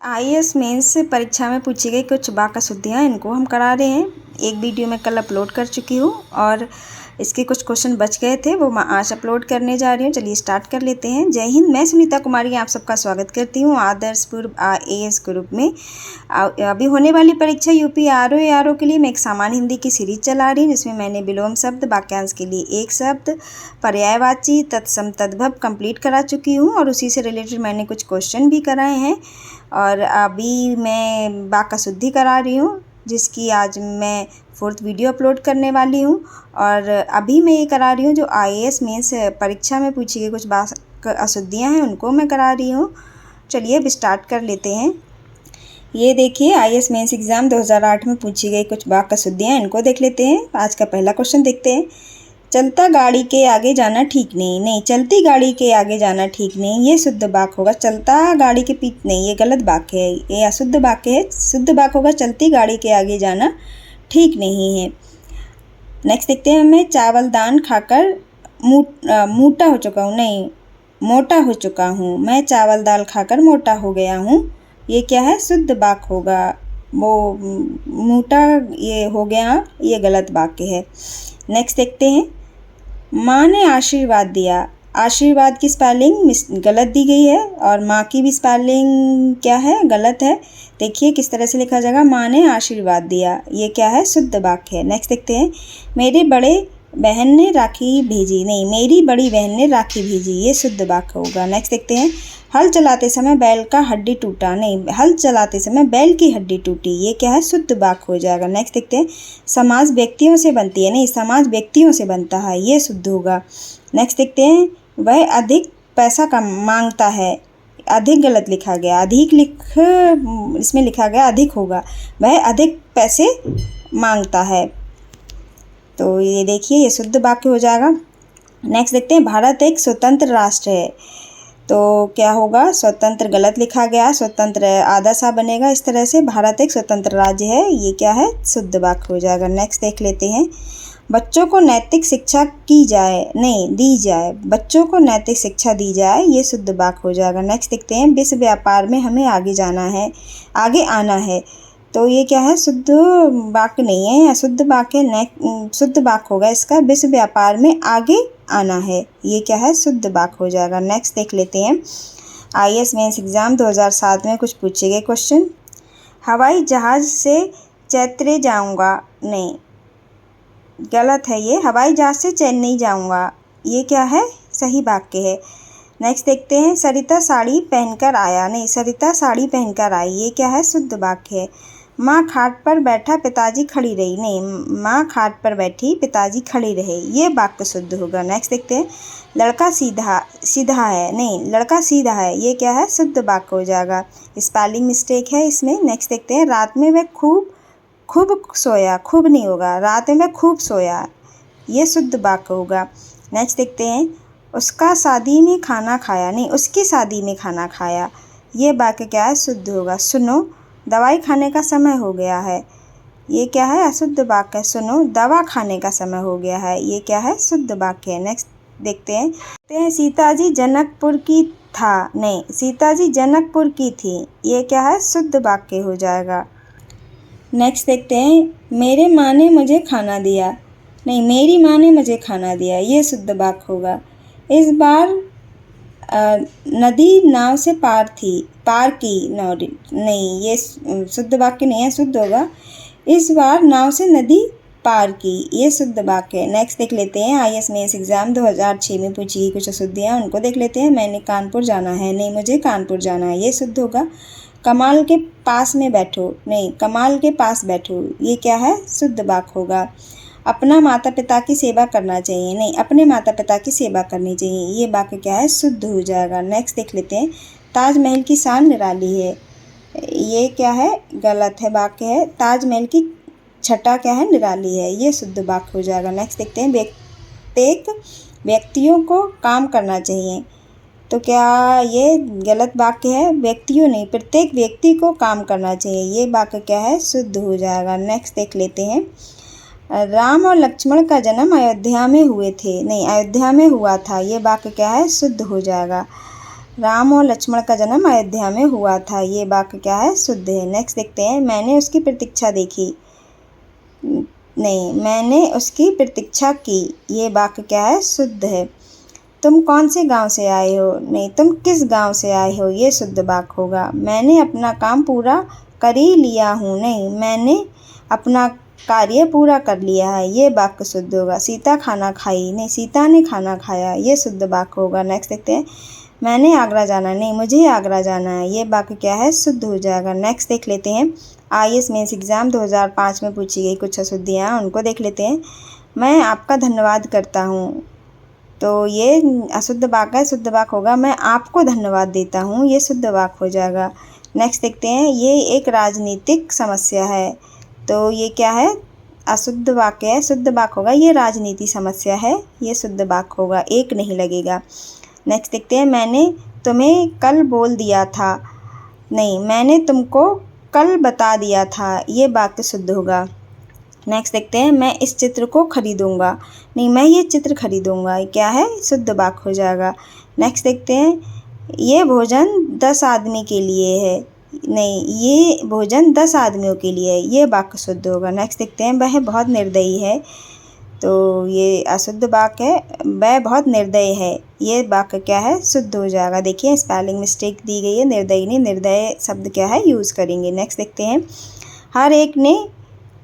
IAS mains परीक्षा में पूछी गई कुछ बाकसुद्धियाँ इनको हम करा रहे हैं। एक वीडियो मैं कल अपलोड कर चुकी हूँ और इसके कुछ क्वेश्चन बच गए थे, वो मैं आज अपलोड करने जा रही हूँ। चलिए स्टार्ट कर लेते हैं। जय हिंद, मैं सुनीता कुमारी आप सबका स्वागत करती हूँ आदर्श पूर्व आईएएस ग्रुप में। अभी होने वाली परीक्षा यूपी आरओ के लिए मैं एक सामान्य हिंदी की सीरीज चला रही हूँ, जिसमें मैंने विलोम शब्द, वाक्यांश के लिए एक शब्द, पर्यायवाची, तत्सम, तद्भव कंप्लीट करा चुकी हूँ और उसी से रिलेटेड मैंने कुछ क्वेश्चन भी कराए हैं। और अभी मैं बाकसुद्धि करा रही हूँ, जिसकी आज मैं 4th वीडियो अपलोड करने वाली हूँ। और अभी मैं ये करा रही हूँ जो आईएएस मेंस परीक्षा में पूछी गई कुछ बाकसुद्धियाँ हैं, उनको मैं करा रही हूँ। चलिए अब स्टार्ट कर लेते हैं। ये देखिए, आईएएस मेंस एग्ज़ाम 2008 में पूछी गई कुछ बाकसुद्धियाँ, इनको देख लेते हैं। आज का पहला क्वेश्चन देखते हैं। चलता गाड़ी के आगे जाना ठीक नहीं। नहीं, चलती गाड़ी के आगे जाना ठीक नहीं, ये शुद्ध वाक्य होगा। चलता गाड़ी के पीछे नहीं, ये गलत वाक्य है, ये अशुद्ध वाक्य है। शुद्ध वाक्य होगा चलती गाड़ी के आगे जाना ठीक नहीं है। नेक्स्ट देखते हैं। मैं चावल दाल खाकर मोटा हो चुका हूँ। नहीं, मोटा हो चुका हूँ। मैं चावल दाल खाकर मोटा हो गया हूँ, ये क्या है? शुद्ध वाक्य होगा। वो मोटा ये हो गया, ये गलत वाक्य है। नेक्स्ट देखते हैं। माँ ने आशीर्वाद दिया। आशीर्वाद की स्पेलिंग गलत दी गई है और माँ की भी स्पेलिंग क्या है? गलत है। देखिए किस तरह से लिखा जाएगा। माँ ने आशीर्वाद दिया, ये क्या है? शुद्ध वाक्य है। नेक्स्ट देखते हैं। मेरे बड़े बहन ने राखी भेजी। नहीं, मेरी बड़ी बहन ने राखी भेजी, ये शुद्ध वाक्य होगा। नेक्स्ट देखते हैं। हल चलाते समय बैल का हड्डी टूटा। नहीं, हल चलाते समय बैल की हड्डी टूटी, ये क्या है? शुद्ध वाक्य हो जाएगा। नेक्स्ट देखते हैं। समाज व्यक्तियों से बनती है। नहीं, समाज व्यक्तियों से बनता है, ये शुद्ध होगा। नेक्स्ट देखते हैं। वह अधिक पैसा का मांगता है। अधिक गलत लिखा गया, इसमें लिखा गया अधिक होगा। वह अधिक पैसे मांगता है, तो ये देखिए ये शुद्ध वाक्य हो जाएगा। नेक्स्ट देखते हैं। भारत एक स्वतंत्र राष्ट्र है, तो क्या होगा? स्वतंत्र गलत लिखा गया, स्वतंत्र आधा सा बनेगा इस तरह से। भारत एक स्वतंत्र राज्य है, ये क्या है? शुद्ध वाक्य हो जाएगा। नेक्स्ट देख लेते हैं। बच्चों को नैतिक शिक्षा की जाए। नहीं, दी जाए। बच्चों को नैतिक शिक्षा दी जाए, ये शुद्ध वाक्य हो जाएगा। नेक्स्ट देखते हैं। विश्व व्यापार में हमें आगे जाना है, आगे आना है, तो ये क्या है? शुद्ध वाक्य नहीं है, अशुद्ध वाक्य। शुद्ध वाक्य होगा इसका। विश्व व्यापार में आगे आना है, ये क्या है? शुद्ध वाक्य हो जाएगा। नेक्स्ट देख लेते हैं। आईएएस मेंस एग्ज़ाम 2007 में कुछ पूछे गए क्वेश्चन। हवाई जहाज़ से चैत्रे जाऊंगा। नहीं, गलत है ये। हवाई जहाज़ से चेन्नई जाऊंगा, ये क्या है? सही वाक्य है। नेक्स्ट देखते हैं। सरिता साड़ी पहनकर आया। नहीं, सरिता साड़ी पहनकर आई, ये क्या है? शुद्ध वाक्य है। माँ खाट पर बैठा, पिताजी खड़ी रही। नहीं, माँ खाट पर बैठी, पिताजी खड़ी रहे, ये वाक्य शुद्ध होगा। नेक्स्ट देखते हैं। लड़का सीधा है। नहीं, लड़का सीधा है, ये क्या है? शुद्ध वाक्य हो जाएगा। स्पेलिंग मिस्टेक है इसमें। नेक्स्ट देखते हैं। रात में वह खूब सोया। खूब नहीं होगा, रात में वह खूब सोया, ये शुद्ध वाक्य होगा। नेक्स्ट देखते हैं। उसका शादी में खाना खाया। नहीं, उसकी शादी में खाना खाया, ये वाक्य क्या है? शुद्ध होगा। सुनो, दवाई खाने का समय हो गया है, ये क्या है? अशुद्ध वाक्य है। सुनो, दवा खाने का समय हो गया है, ये क्या है? शुद्ध वाक्य है। नेक्स्ट देखते हैं। सीता जी जनकपुर की था। नहीं, सीता जी जनकपुर की थी, ये क्या है? शुद्ध वाक्य हो जाएगा। नेक्स्ट देखते हैं। मेरे माँ ने मुझे खाना दिया। नहीं, मेरी माँ ने मुझे खाना दिया, ये शुद्ध वाक्य होगा। इस बार नदी नाव से पार की। नहीं, ये शुद्ध वाक्य नहीं है, शुद्ध होगा। इस बार नाव से नदी पार की, ये शुद्ध वाक्य है। नेक्स्ट देख लेते हैं। आईएएस मेंस एग्ज़ाम 2006 में पूछी गई कुछ अशुद्धियाँ, उनको देख लेते हैं। मैंने कानपुर जाना है। नहीं, मुझे कानपुर जाना है, ये शुद्ध होगा। कमाल के पास में बैठो। नहीं, कमाल के पास बैठो, ये क्या है? शुद्ध वाक्य होगा। अपना माता पिता की सेवा करना चाहिए। नहीं, अपने माता पिता की सेवा करनी चाहिए, ये वाक्य क्या है? शुद्ध हो जाएगा। नेक्स्ट देख लेते हैं। ताजमहल की शान निराली है, ये क्या है? गलत है, वाक्य है। ताजमहल की छटा क्या है? निराली है, ये शुद्ध वाक्य हो जाएगा। नेक्स्ट देखते हैं। प्रत्येक व्यक्तियों को काम करना चाहिए, तो क्या ये गलत वाक्य है? व्यक्तियों नहीं, प्रत्येक व्यक्ति को काम करना चाहिए, ये वाक्य क्या है? शुद्ध हो जाएगा। नेक्स्ट देख लेते हैं। राम और लक्ष्मण का जन्म अयोध्या में हुए थे। नहीं, अयोध्या में हुआ था, ये वाक्य क्या है? शुद्ध हो जाएगा। राम और लक्ष्मण का जन्म अयोध्या में हुआ था। ये वाक्य क्या है? शुद्ध है। नेक्स्ट देखते हैं, मैंने उसकी प्रतीक्षा देखी। नहीं, मैंने उसकी प्रतीक्षा की। ये वाक्य क्या है? शुद्ध है। तुम कौन से गांव से आए हो? नहीं, तुम किस गांव से आए हो? ये शुद्ध वाक्य होगा। मैंने अपना काम पूरा कर ही लिया हूँ। नहीं, मैंने अपना कार्य पूरा कर लिया है। ये वाक्य शुद्ध होगा। सीता खाना खाई। नहीं, सीता ने खाना खाया। ये शुद्ध वाक्य होगा। नेक्स्ट देखते हैं, मैंने आगरा जाना। नहीं, मुझे आगरा जाना है। ये वाक्य क्या है? शुद्ध हो जाएगा। नेक्स्ट देख लेते हैं, IAS मेंस एग्ज़ाम 2005 में पूछी गई कुछ अशुद्धियाँ, उनको देख लेते हैं। मैं आपका धन्यवाद करता हूँ। तो ये अशुद्ध वाक्य है। शुद्ध वाक्य होगा, मैं आपको धन्यवाद देता हूँ। ये शुद्ध वाक्य हो जाएगा। नेक्स्ट देखते हैं, ये एक राजनीतिक समस्या है। तो ये क्या है? अशुद्ध वाक्य है। शुद्ध वाक्य होगा, ये राजनीति समस्या है। ये शुद्ध वाक्य होगा, एक नहीं लगेगा। नेक्स्ट देखते हैं, मैंने तुम्हें कल बोल दिया था। नहीं, मैंने तुमको कल बता दिया था। ये वाक्य शुद्ध होगा। नेक्स्ट देखते हैं, मैं इस चित्र को खरीदूंगा। नहीं, मैं ये चित्र खरीदूंगा। ये क्या है? शुद्ध वाक्य हो जाएगा। नेक्स्ट देखते हैं, ये भोजन 10 आदमी के लिए है। नहीं, ये भोजन 10 आदमियों के लिए है। ये वाक्य शुद्ध होगा। नेक्स्ट देखते हैं, वह बहुत निर्दयी है। तो ये अशुद्ध वाक्य है, वह बहुत निर्दयी है। ये वाक्य क्या है? शुद्ध हो जाएगा। देखिए स्पेलिंग मिस्टेक दी गई है, निर्दयी नहीं, निर्दय शब्द क्या है? यूज़ करेंगे। नेक्स्ट देखते हैं, हर एक ने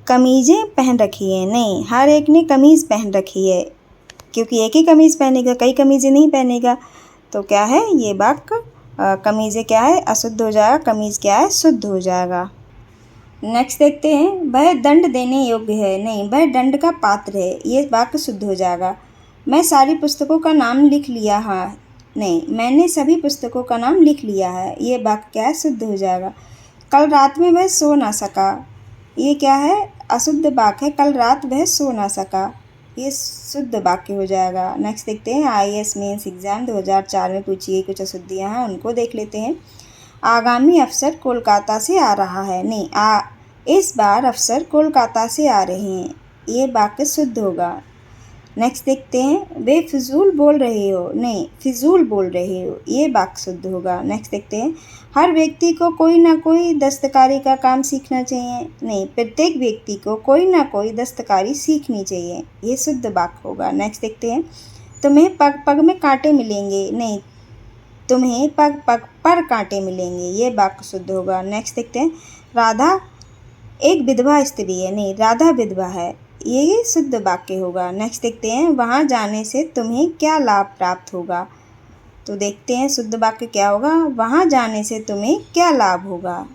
कमीज़ें पहन रखी है। नहीं, हर एक ने कमीज़ पहन रखी है, क्योंकि एक ही कमीज़ पहनेगा, कई कमीज़ें नहीं पहनेगा। तो क्या है ये वाक्य? कमीज़ें क्या है? अशुद्ध हो जाएगा। कमीज़ क्या है? शुद्ध हो जाएगा। नेक्स्ट देखते हैं, वह दंड देने योग्य है। नहीं, वह दंड का पात्र है। ये वाक्य शुद्ध हो जाएगा। मैं सारी पुस्तकों का नाम लिख लिया है। नहीं, मैंने सभी पुस्तकों का नाम लिख लिया है। ये वाक्य क्या है? शुद्ध हो जाएगा। कल रात में वह सो ना सका। ये क्या है? अशुद्ध वाक्य है। कल रात वह सो ना सका। ये शुद्ध वाक्य हो जाएगा। नेक्स्ट देखते हैं, IAS मेंस एग्ज़ाम 2004 में पूछी गई कुछ अशुद्धियाँ हैं, उनको देख लेते हैं। आगामी अफसर कोलकाता से आ रहा है। नहीं, इस बार अफसर कोलकाता से आ रहे हैं। ये वाक्य शुद्ध होगा। नेक्स्ट देखते हैं, वे फिजूल बोल रहे हो। नहीं, फिजूल बोल रहे हो। ये वाक्य शुद्ध होगा। नेक्स्ट देखते हैं, हर व्यक्ति को कोई ना कोई दस्तकारी का काम सीखना चाहिए। नहीं, प्रत्येक व्यक्ति को कोई ना कोई दस्तकारी सीखनी चाहिए। ये शुद्ध वाक्य होगा। नेक्स्ट देखते हैं, तुम्हें पग पग में कांटे मिलेंगे। नहीं, तुम्हें पग पग पर कांटे मिलेंगे। ये वाक्य शुद्ध होगा। नेक्स्ट देखते हैं, राधा एक विधवा स्त्री है। नहीं, राधा विधवा है। ये शुद्ध वाक्य होगा। नेक्स्ट देखते हैं, वहाँ जाने से तुम्हें क्या लाभ प्राप्त होगा। तो देखते हैं शुद्ध वाक्य क्या होगा। वहाँ जाने से तुम्हें क्या लाभ होगा।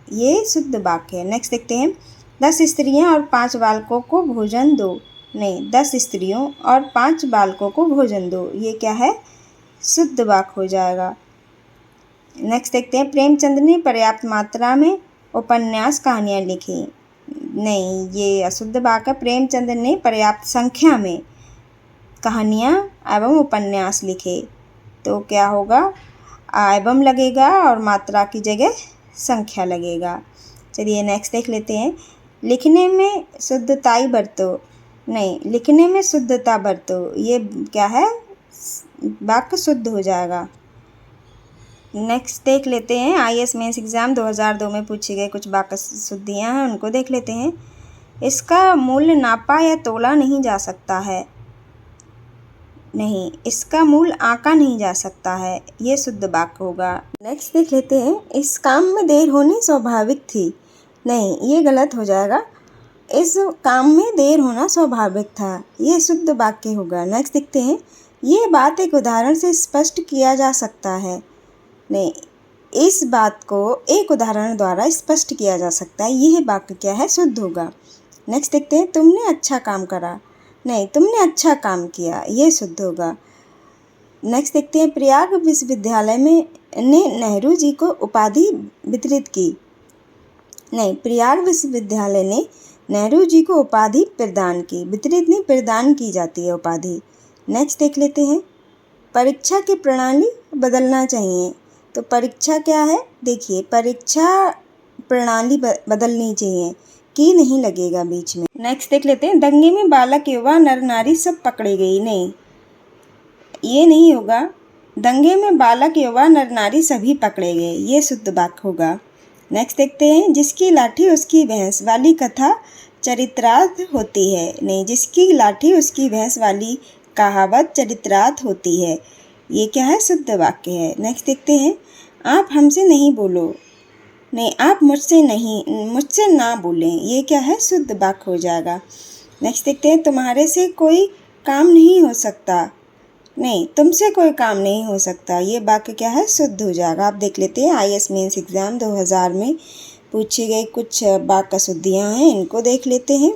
ये शुद्ध वाक्य है। नेक्स्ट देखते हैं, 10 स्त्रियाँ और 5 बालकों को भोजन दो। नहीं, 10 स्त्रियों और 5 बालकों को भोजन दो। ये क्या है? शुद्ध वाक्य हो जाएगा। नेक्स्ट देखते हैं, प्रेमचंद ने पर्याप्त मात्रा में उपन्यास कहानियाँ लिखी। नहीं, ये अशुद्ध वाक्य है। प्रेमचंद ने पर्याप्त संख्या में कहानियाँ एवं उपन्यास लिखे। तो क्या होगा? एवं लगेगा और मात्रा की जगह संख्या लगेगा। चलिए नेक्स्ट देख लेते हैं, लिखने में शुद्धताई बरतो। नहीं, लिखने में शुद्धता बरतो। ये क्या है? वाक्य शुद्ध हो जाएगा। नेक्स्ट देख लेते हैं, IAS मेंस एग्ज़ाम 2002 में पूछे गए कुछ वाक्य शुद्धियाँ हैं, उनको देख लेते हैं। इसका मूल्य नापा या तोला नहीं जा सकता है। नहीं, इसका मूल्य आंका नहीं जा सकता है। ये शुद्ध वाक्य होगा। नेक्स्ट देख लेते हैं, इस काम में देर होनी स्वाभाविक थी। नहीं, ये गलत हो जाएगा। इस काम में देर होना स्वाभाविक था। ये शुद्ध वाक्य होगा। नेक्स्ट देखते हैं, ये बात एक उदाहरण से स्पष्ट किया जा सकता है। नहीं, इस बात को एक उदाहरण द्वारा स्पष्ट किया जा सकता है। यह वाक्य क्या है? शुद्ध होगा। नेक्स्ट देखते हैं, तुमने अच्छा काम करा। नहीं, तुमने अच्छा काम किया। ये शुद्ध होगा। नेक्स्ट देखते हैं, प्रयाग विश्वविद्यालय में ने नेहरू जी को उपाधि वितरित की। नहीं, प्रयाग विश्वविद्यालय ने नेहरू जी को उपाधि प्रदान की। वितरित नहीं, प्रदान की जाती है उपाधि। नेक्स्ट देख लेते हैं, परीक्षा की प्रणाली बदलना चाहिए। तो परीक्षा क्या है? देखिए, परीक्षा प्रणाली बदलनी चाहिए, की नहीं लगेगा बीच में। नेक्स्ट देख लेते हैं, दंगे में बालक युवा नर नारी सब पकड़े गए। नहीं, ये नहीं होगा। दंगे में बालक युवा नर नारी सभी पकड़े गए, ये शुद्ध वाक्य होगा। नेक्स्ट देखते हैं, जिसकी लाठी उसकी भैंस वाली कथा चरित्रार्थ होती है। नहीं, जिसकी लाठी उसकी भैंस वाली कहावत चरित्रार्थ होती है, ये क्या है? शुद्ध वाक्य है। नेक्स्ट देखते हैं, आप हमसे नहीं बोलो। नहीं, आप मुझसे ना बोलें, ये क्या है? शुद्ध वाक्य हो जाएगा। नेक्स्ट देखते हैं, तुम्हारे से कोई काम नहीं हो सकता। नहीं, तुमसे कोई काम नहीं हो सकता, ये वाक्य क्या है? शुद्ध हो जाएगा। आप देख लेते हैं IAS मेंस एग्ज़ाम 2000 में पूछी गई कुछ वाक्य शुद्धियाँ हैं, इनको देख लेते हैं।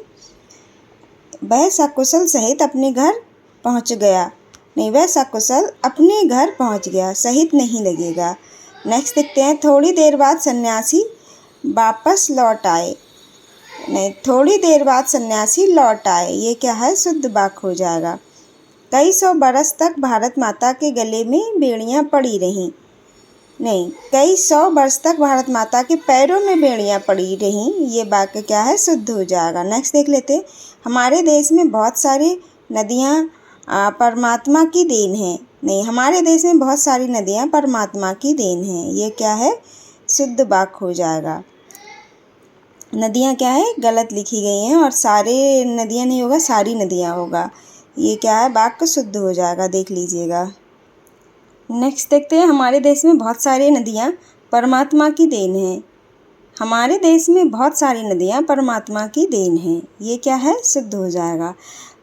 वह सकुशल सहित अपने घर पहुंच गया। नहीं, वह सकुशल अपने घर पहुंच गया, सहित नहीं लगेगा। नेक्स्ट देखते हैं, थोड़ी देर बाद सन्यासी वापस लौट आए। नहीं, थोड़ी देर बाद सन्यासी लौट आए, ये क्या है? शुद्ध वाक्य हो जाएगा। कई सौ बरस तक भारत माता के गले में बेड़ियां पड़ी रहीं। नहीं, कई सौ वर्ष तक भारत माता के पैरों में बेड़ियां पड़ी रहीं, ये वाक्य क्या है? शुद्ध हो जाएगा। नेक्स्ट देख लेते हैं, हमारे देश में बहुत सारी नदियां परमात्मा की देन है। नहीं, हमारे देश में बहुत सारी नदियां परमात्मा की देन है, ये क्या है? शुद्ध वाक्य हो जाएगा। नदियां क्या है? गलत लिखी गई हैं, और सारे नदियां नहीं होगा, सारी नदियां होगा, ये क्या है? वाक्य शुद्ध हो जाएगा, देख लीजिएगा। नेक्स्ट देखते हैं, हमारे देश में बहुत सारी नदियाँ परमात्मा की देन है। हमारे देश में बहुत सारी नदियाँ परमात्मा की देन हैं, ये क्या है? शुद्ध हो जाएगा।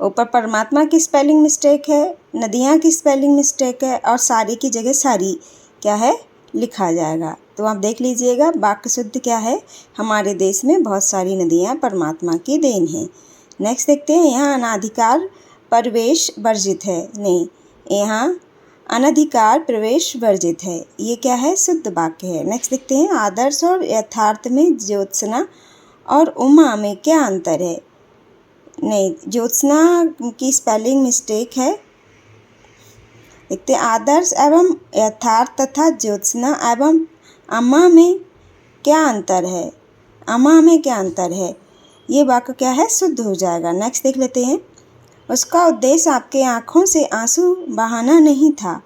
ऊपर परमात्मा की स्पेलिंग मिस्टेक है, नदियाँ की स्पेलिंग मिस्टेक है, और सारी की जगह सारी क्या है? लिखा जाएगा। तो आप देख लीजिएगा वाक्य शुद्ध क्या है? हमारे देश में बहुत सारी नदियाँ परमात्मा की देन हैं। नेक्स्ट देखते हैं, यहाँ अनाधिकार प्रवेश वर्जित है। नहीं, यहाँ अनधिकार प्रवेश वर्जित है, ये क्या है? शुद्ध वाक्य है। नेक्स्ट देखते हैं, आदर्श और यथार्थ में ज्योत्सना और उमा में क्या अंतर है? नहीं, ज्योत्सना की स्पेलिंग मिस्टेक है। देखते हैं, आदर्श एवं यथार्थ तथा ज्योत्सना एवं अमा में क्या अंतर है? अमा में क्या अंतर है? ये वाक्य क्या है? शुद्ध हो जाएगा। नेक्स्ट देख लेते हैं, उसका उद्देश्य आपके आँखों से आंसू बहाना नहीं था।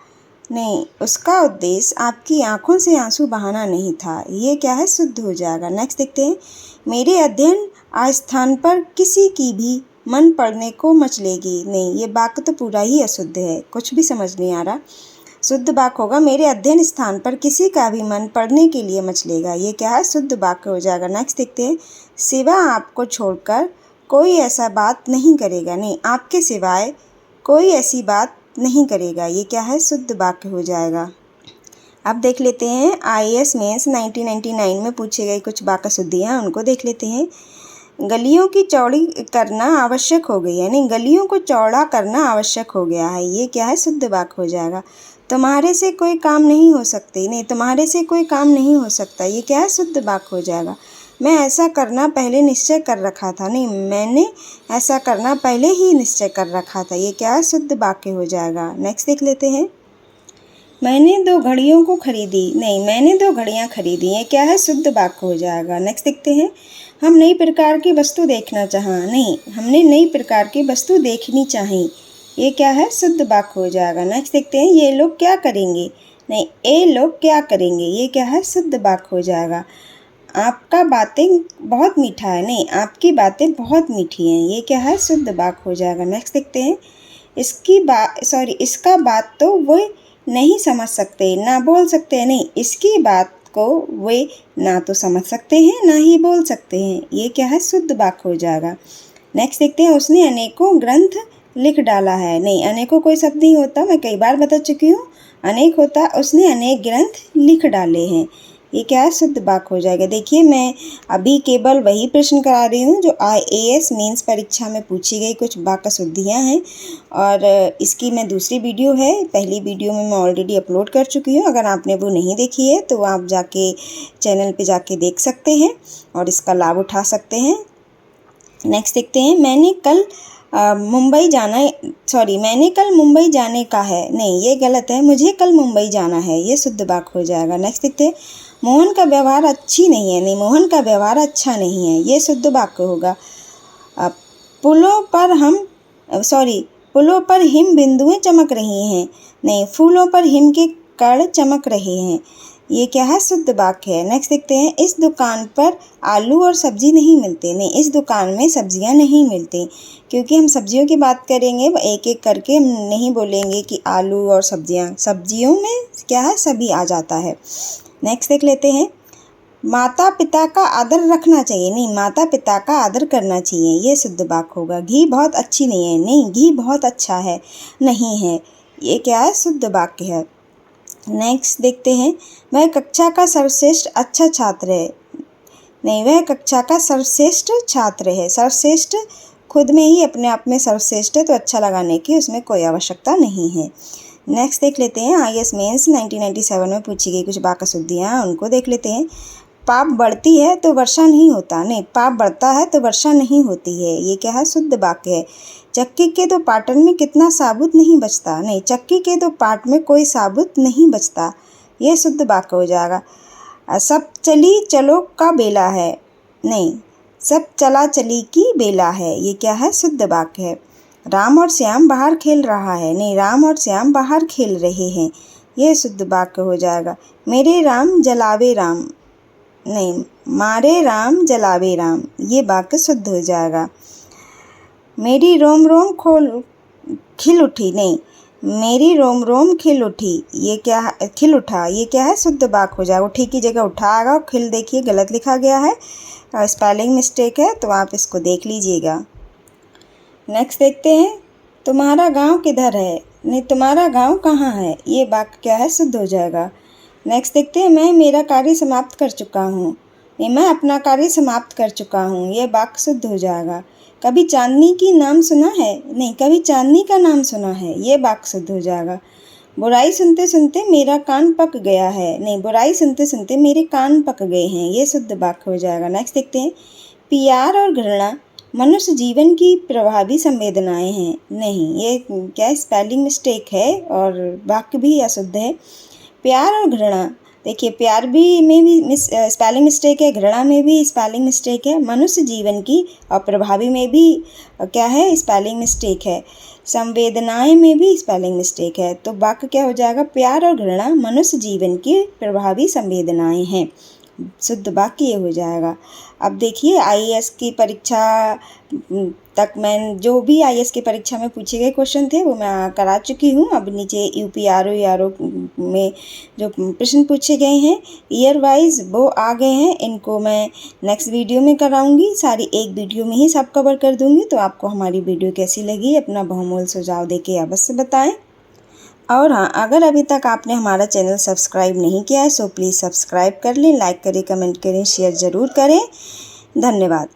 नहीं, उसका उद्देश्य आपकी आंखों से आंसू बहाना नहीं था, ये क्या है? शुद्ध हो जाएगा। नेक्स्ट देखते हैं, मेरे अध्ययन आस्थान पर किसी की भी मन पड़ने को मचलेगी। नहीं, ये वाक्य तो पूरा ही अशुद्ध है, कुछ भी समझ नहीं आ रहा। शुद्ध वाक्य होगा, मेरे अध्ययन स्थान पर किसी का भी मन पढ़ने के लिए मचलेगा, ये क्या है? शुद्ध वाक्य हो जाएगा। नेक्स्ट देखते हैं, सिवा आपको छोड़कर कोई ऐसा बात नहीं करेगा। नहीं, आपके सिवाय कोई ऐसी बात नहीं करेगा, ये क्या है? शुद्ध वाक्य हो जाएगा। अब देख लेते हैं IAS मेंस 1999 में पूछे गए कुछ वाक्य शुद्धियाँ, उनको देख लेते हैं। गलियों की चौड़ी करना आवश्यक हो गई है। नहीं, गलियों को चौड़ा करना आवश्यक हो गया है, ये क्या है? शुद्ध वाक्य हो जाएगा। तुम्हारे से कोई काम नहीं हो सकती। नहीं, तुम्हारे से कोई काम नहीं हो सकता, ये क्या है? शुद्ध वाक्य हो जाएगा। मैं ऐसा करना पहले निश्चय कर रखा था। नहीं, मैंने ऐसा करना पहले ही निश्चय कर रखा था, ये क्या है? शुद्ध वाक्य हो जाएगा। नेक्स्ट देख लेते हैं, मैंने 2 घड़ियों को खरीदी। नहीं, मैंने 2 घड़ियाँ खरीदी, ये क्या है? शुद्ध वाक्य हो जाएगा। नेक्स्ट देखते हैं, हम नई प्रकार की वस्तु देखना चाहा। नहीं, हमने नई प्रकार की वस्तु देखनी चाहिए, ये क्या है? शुद्ध वाक्य हो जाएगा। नेक्स्ट देखते हैं, ये लोग क्या करेंगे। नहीं, ये लोग क्या करेंगे, ये क्या है? शुद्ध वाक्य हो जाएगा। आपका बातें बहुत मीठा है। नहीं, आपकी बातें बहुत मीठी हैं, ये क्या है? शुद्ध वाक्य हो जाएगा। नेक्स्ट देखते हैं, इसका बात तो वे नहीं समझ सकते, ना बोल सकते। नहीं, इसकी बात को वे ना तो समझ सकते हैं, ना ही बोल सकते हैं, ये क्या है? शुद्ध वाक्य हो जाएगा। नेक्स्ट देखते हैं, उसने अनेकों ग्रंथ लिख डाला है। नहीं, अनेकों कोई शब्द नहीं होता, मैं कई बार बता चुकी हूँ, अनेक होता, उसने अनेक ग्रंथ लिख डाले हैं, ये क्या है? शुद्ध वाक्य हो जाएगा। देखिए, मैं अभी केवल वही प्रश्न करा रही हूँ जो IAS मेंस परीक्षा में पूछी गई कुछ वाक्य शुद्धियाँ हैं, और इसकी मैं दूसरी वीडियो है, पहली वीडियो में मैं ऑलरेडी अपलोड कर चुकी हूँ। अगर आपने वो नहीं देखी है तो आप जाके चैनल पे जाके देख सकते हैं और इसका लाभ उठा सकते हैं। नेक्स्ट देखते हैं, मैंने कल मुंबई जाने का है। नहीं, ये गलत है, मुझे कल मुंबई जाना है, ये शुद्ध वाक्य हो जाएगा। नेक्स्ट देखते हैं, मोहन का व्यवहार अच्छी नहीं है। नहीं, मोहन का व्यवहार अच्छा नहीं है, ये शुद्ध वाक्य होगा। पुलों पर हिम बिंदुएं चमक रही हैं। नहीं, फूलों पर हिम के कण चमक रहे हैं। ये क्या है? शुद्ध वाक्य है। नेक्स्ट देखते हैं, इस दुकान पर आलू और सब्जी नहीं मिलते। नहीं, इस दुकान में सब्जियां नहीं मिलती, क्योंकि हम सब्जियों की बात करेंगे एक एक करके, हम नहीं बोलेंगे कि आलू और सब्जियां। सब्जियों में क्या है? सभी आ जाता है। नेक्स्ट देख लेते हैं, माता पिता का आदर रखना चाहिए। नहीं, माता पिता का आदर करना चाहिए। ये शुद्ध वाक्य होगा। घी बहुत अच्छी नहीं है। नहीं, घी बहुत अच्छा है, नहीं है। ये क्या है? शुद्ध वाक्य है। नेक्स्ट देखते हैं, वह कक्षा का सर्वश्रेष्ठ अच्छा छात्र है। नहीं, वह कक्षा का सर्वश्रेष्ठ छात्र है। सर्वश्रेष्ठ खुद में ही अपने आप में सर्वश्रेष्ठ है, तो अच्छा लगाने की उसमें कोई आवश्यकता नहीं है। नेक्स्ट देख लेते हैं, IAS मेंस 1997 में पूछी गई कुछ वाक्य शुद्धियाँ, उनको देख लेते हैं। पाप बढ़ती है तो वर्षा नहीं होता। नहीं, पाप बढ़ता है तो वर्षा नहीं होती है। ये क्या है? शुद्ध वाक्य है। चक्की के तो पाटन में कितना साबुत नहीं बचता। नहीं, चक्की के तो पाट में कोई साबुत नहीं बचता। ये शुद्ध वाक्य हो जाएगा। सब चली चलो का बेला है। नहीं, सब चला चली की बेला है। ये क्या है? शुद्ध वाक्य है। राम और श्याम बाहर खेल रहा है। नहीं, राम और श्याम बाहर खेल रहे हैं। ये शुद्ध वाक्य हो जाएगा। मेरे राम जलावे राम। नहीं, मारे राम जलावे राम। ये वाक्य शुद्ध हो जाएगा। मेरी रोम रोम खिल उठी। नहीं, मेरी रोम रोम खिल उठी। ये क्या है? खिल उठा। ये क्या है? शुद्ध वाक्य हो जाएगा। उठी की जगह उठा आएगा। खिल देखिए गलत लिखा गया है, स्पेलिंग मिस्टेक है, तो आप इसको देख लीजिएगा। नेक्स्ट देखते हैं, तुम्हारा गांव किधर है। नहीं, तुम्हारा गांव कहाँ है। ये वाक्य क्या है? शुद्ध हो जाएगा। नेक्स्ट देखते हैं, मैं मेरा कार्य समाप्त कर चुका हूँ। नहीं, मैं अपना कार्य समाप्त कर चुका हूँ। ये वाक्य शुद्ध हो जाएगा। कभी चांदनी की नाम सुना है। नहीं, कभी चांदनी का नाम सुना है। ये वाक्य शुद्ध हो जाएगा। बुराई सुनते सुनते मेरा कान पक गया है। नहीं, बुराई सुनते सुनते मेरे कान पक गए हैं। ये शुद्ध वाक्य हो जाएगा। नेक्स्ट देखते हैं, प्यार और घृणा मनुष्य जीवन की प्रभावी संवेदनाएं हैं। नहीं, ये क्या? स्पेलिंग मिस्टेक है और वाक्य भी अशुद्ध है। प्यार और घृणा, देखिए प्यार भी में भी स्पेलिंग मिस्टेक है, घृणा में भी स्पेलिंग मिस्टेक है, मनुष्य जीवन की और प्रभावी में भी क्या है? स्पेलिंग मिस्टेक है। संवेदनाएं में भी स्पेलिंग मिस्टेक है। तो वाक्य क्या हो जाएगा? प्यार और घृणा मनुष्य जीवन की प्रभावी संवेदनाएं हैं। शुद्ध वाक्य ये हो जाएगा। अब देखिए, IAS की परीक्षा तक मैं जो भी IAS की परीक्षा में पूछे गए क्वेश्चन थे वो मैं करा चुकी हूँ। अब नीचे UPRO ERO में जो प्रश्न पूछे गए हैं ईयर वाइज वो आ गए हैं। इनको मैं नेक्स्ट वीडियो में कराऊंगी। सारी एक वीडियो में ही सब कवर कर दूंगी। तो आपको हमारी वीडियो कैसी लगी अपना बहुमूल्य सुझाव देके अवश्य बताएं। और हाँ, अगर अभी तक आपने हमारा चैनल सब्सक्राइब नहीं किया है सो प्लीज़ सब्सक्राइब कर लें, लाइक करें, कमेंट करें, शेयर ज़रूर करें। धन्यवाद।